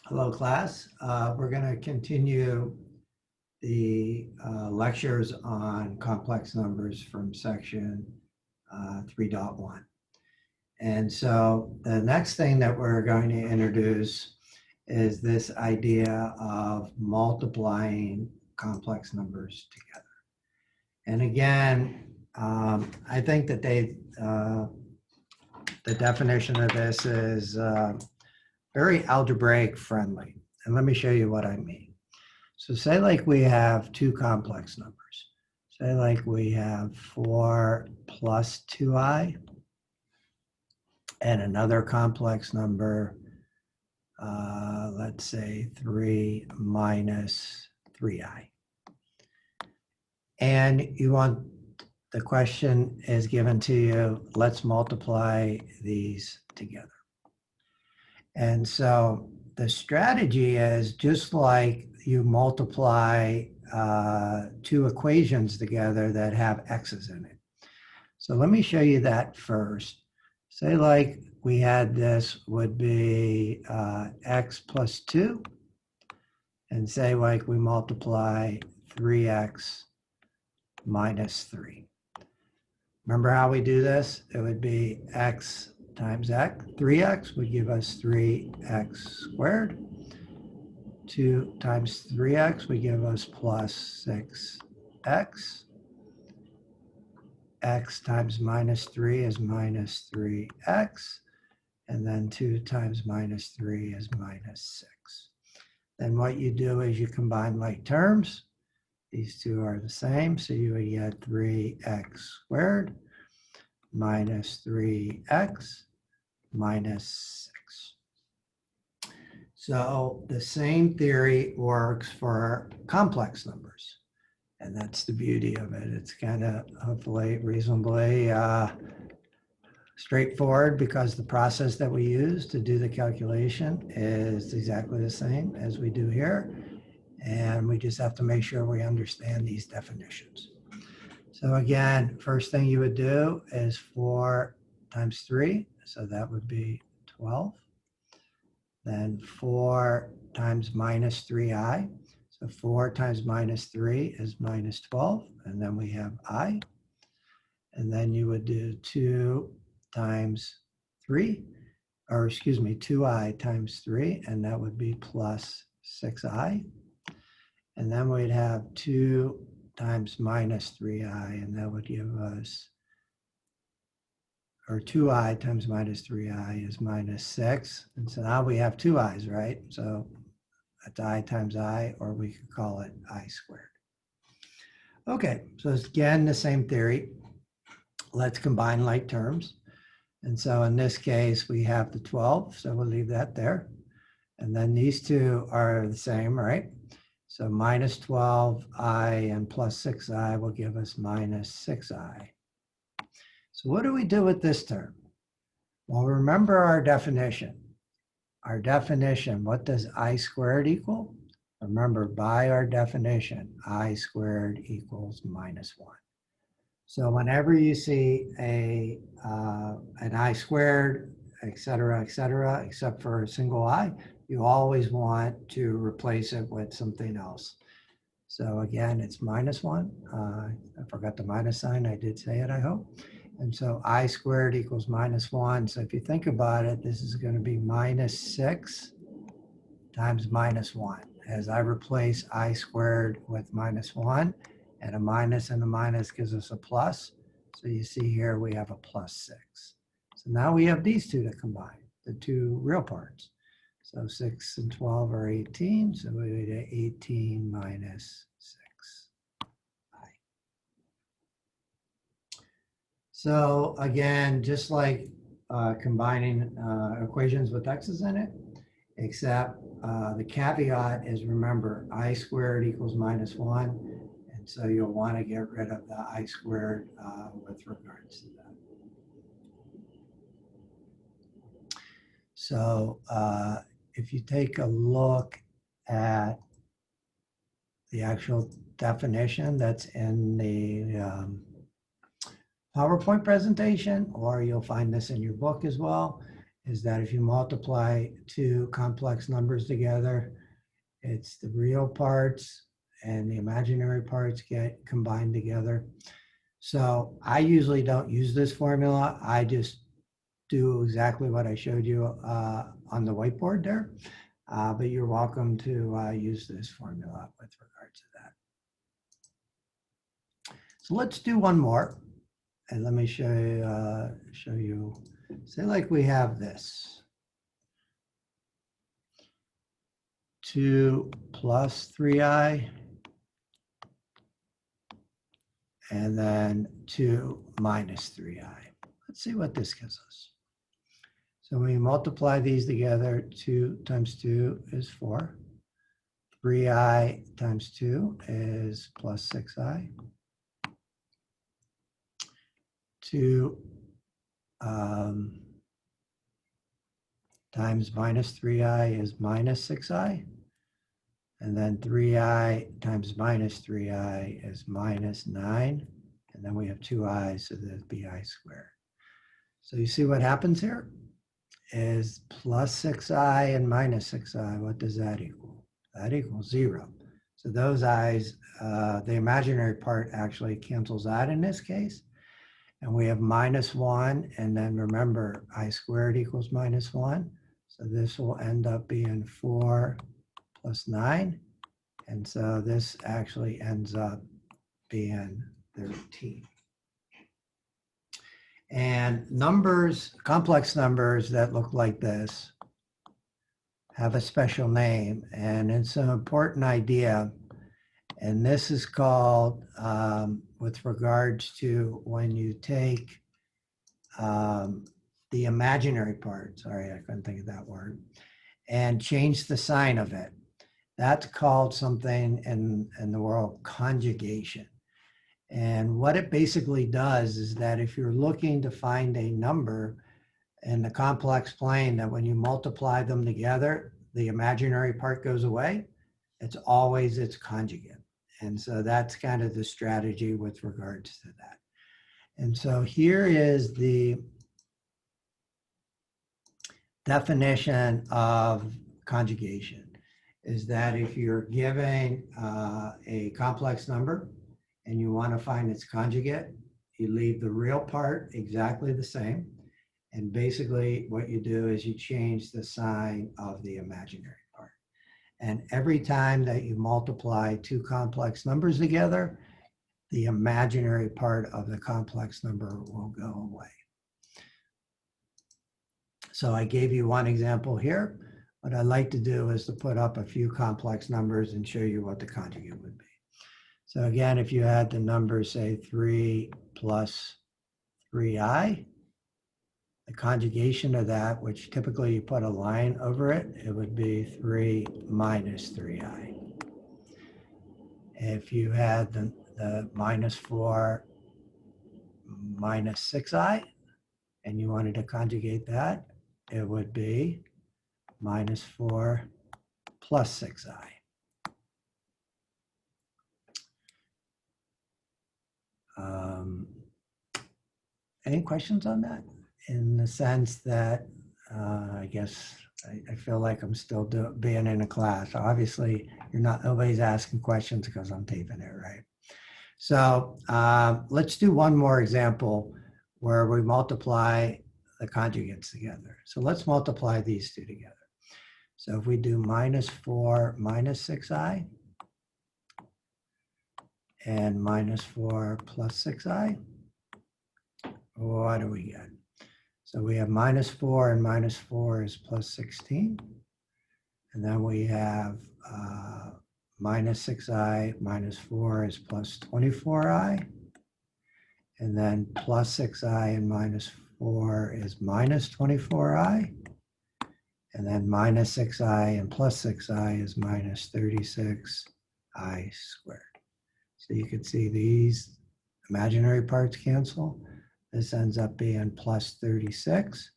Hello, class. We're going to continue the lectures on complex numbers from section 3.1. And so the next thing that we're going to introduce is this idea of multiplying complex numbers together. And again, I think that the definition of this is very algebraic friendly. And let me show you what I mean. So say like we have two complex numbers. Say like we have 4 plus 2i and another complex number, let's say 3 minus 3i. And you want, the question is given to you, let's multiply these together. And so the strategy is just like you multiply two equations together that have x's in it. So let me show you that first. Say like we had this would be x plus 2. And say like we multiply 3x minus 3. Remember how we do this? It would be x times x. 3x would give us 3x squared. 2 times 3x would give us plus 6x. X times minus 3 is minus 3x. And then 2 times minus 3 is minus 6. Then what you do is you combine like terms. These two are the same, so you would get 3x squared minus 3x minus 6. So the same theory works for complex numbers. And that's the beauty of it. It's kind of hopefully reasonably straightforward because the process that we use to do the calculation is exactly the same as we do here. And we just have to make sure we understand these definitions. So again, first thing you would do is 4 times 3. So that would be 12. Then 4 times minus 3i. So 4 times minus 3 is minus 12. And then we have I. And then you would do 2 times 3, or excuse me, 2i times 3. And that would be plus 6i. And then we'd have 2 times minus 3i, and that would give us, or 2i times minus 3i is minus 6. And so now we have two i's, right? So that's I times I, or we could call it I squared. Okay, so it's again the same theory. Let's combine like terms. And so in this case, we have the 12, so we'll leave that there. And then these two are the same, right? So minus 12i and plus 6i will give us minus 6i. So what do we do with this term? Well, remember our definition. Our definition, what does I squared equal? Remember, by our definition, I squared equals minus 1. So whenever you see an I squared, et cetera, except for a single I, you always want to replace it with something else. So again, it's minus 1. I forgot the minus sign. I did say it, I hope. And so I squared equals minus 1. So if you think about it, this is going to be minus 6 times minus 1. As I replace I squared with minus 1, and a minus gives us a plus. So you see here we have a plus 6. So now we have these two to combine, the two real parts. So 6 and 12 are 18. So we get 18 minus 6i. So again, just like combining equations with x's in it, except the caveat is, remember, I squared equals minus 1. And so you'll want to get rid of the I squared with regards to that. So if you take a look at the actual definition that's in the PowerPoint presentation, or you'll find this in your book as well, is that if you multiply two complex numbers together, it's the real parts and the imaginary parts get combined together. So I usually don't use this formula. I just do exactly what I showed you on the whiteboard there. But you're welcome to use this formula with regards to that. So let's do one more. And let me show you, say like we have this. 2 plus 3i, and then 2 minus 3i. Let's see what this gives us. So when you multiply these together, 2 times 2 is 4. 3i times 2 is plus 6i. 2 times minus 3i is minus 6i. And then 3i times minus 3i is minus 9. And then we have 2i's, so that'd be I squared. So you see what happens here is plus 6i and minus 6i. What does that equal? That equals 0. So those i's, the imaginary part actually cancels out in this case. And we have minus 1. And then remember, I squared equals minus 1. So this will end up being 4 plus 9. And so this actually ends up being 13. And numbers, complex numbers that look like this have a special name, and it's an important idea. And this is called, with regards to when you take the imaginary part, sorry, I couldn't think of that word, and change the sign of it. That's called something in the world conjugation. And what it basically does is that if you're looking to find a number in the complex plane, that when you multiply them together, the imaginary part goes away, it's always its conjugate. And so that's kind of the strategy with regards to that. And so here is the definition of conjugation, is that if you're giving a complex number and you want to find its conjugate, you leave the real part exactly the same. And basically what you do is you change the sign of the imaginary part. And every time that you multiply two complex numbers together, the imaginary part of the complex number will go away. So I gave you one example here. What I'd like to do is to put up a few complex numbers and show you what the conjugate would be. So again, if you had the number, say 3 plus 3i, the conjugation of that, which typically you put a line over it, it would be 3 minus 3i. If you had the minus 4 minus 6i, and you wanted to conjugate that, it would be minus 4 plus 6i. Any questions on that? In the sense that, I guess, I feel like I'm still being in a class. Obviously, nobody's asking questions because I'm taping it, right? So let's do one more example where we multiply the conjugates together. So let's multiply these two together. So if we do minus 4 minus 6i and minus 4 plus 6i, what do we get? So we have minus 4 and minus 4 is plus 16. And then we have minus 6i minus 4 is plus 24i. And then plus 6i and minus 4 is minus 24i. And then minus 6i and plus 6i is minus 36i squared. So you can see these imaginary parts cancel. This ends up being plus 36,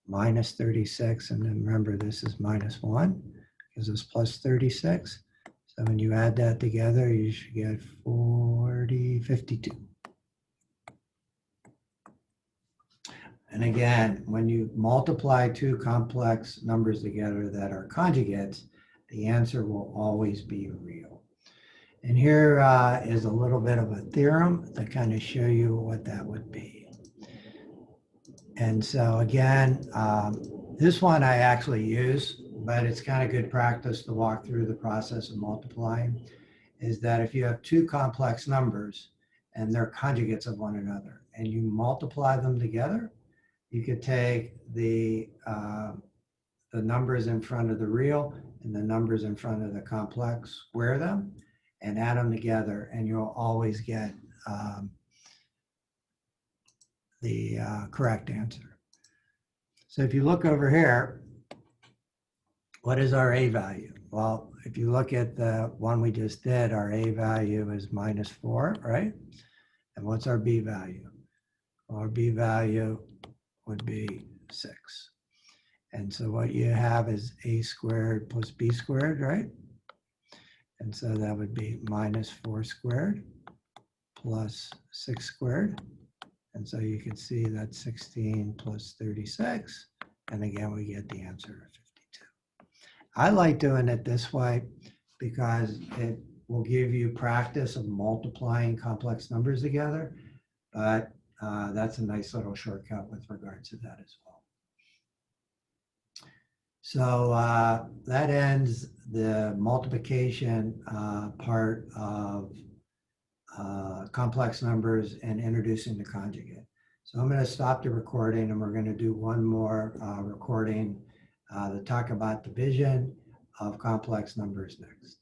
minus 36, and then remember this is minus 1 because it's plus 36. So when you add that together, you should get 52. And again, when you multiply two complex numbers together that are conjugates, the answer will always be real. And here is a little bit of a theorem to kind of show you what that would be. And so again, this one I actually use, but it's kind of good practice to walk through the process of multiplying, is that if you have two complex numbers and they're conjugates of one another and you multiply them together, you could take the numbers in front of the real and the numbers in front of the complex, square them, and add them together, and you'll always get the correct answer. So if you look over here, what is our A value? Well, if you look at the one we just did, our A value is -4, right? And what's our B value? Well, our B value would be 6. And so what you have is A squared plus B squared, right? And so that would be -4 squared plus 6 squared. And so you can see that's 16 plus 36. And again, we get the answer of 52. I like doing it this way because it will give you practice of multiplying complex numbers together. But that's a nice little shortcut with regards to that as well. So that ends the multiplication part of complex numbers and introducing the conjugate. So I'm going to stop the recording and we're going to do one more recording to talk about division of complex numbers next.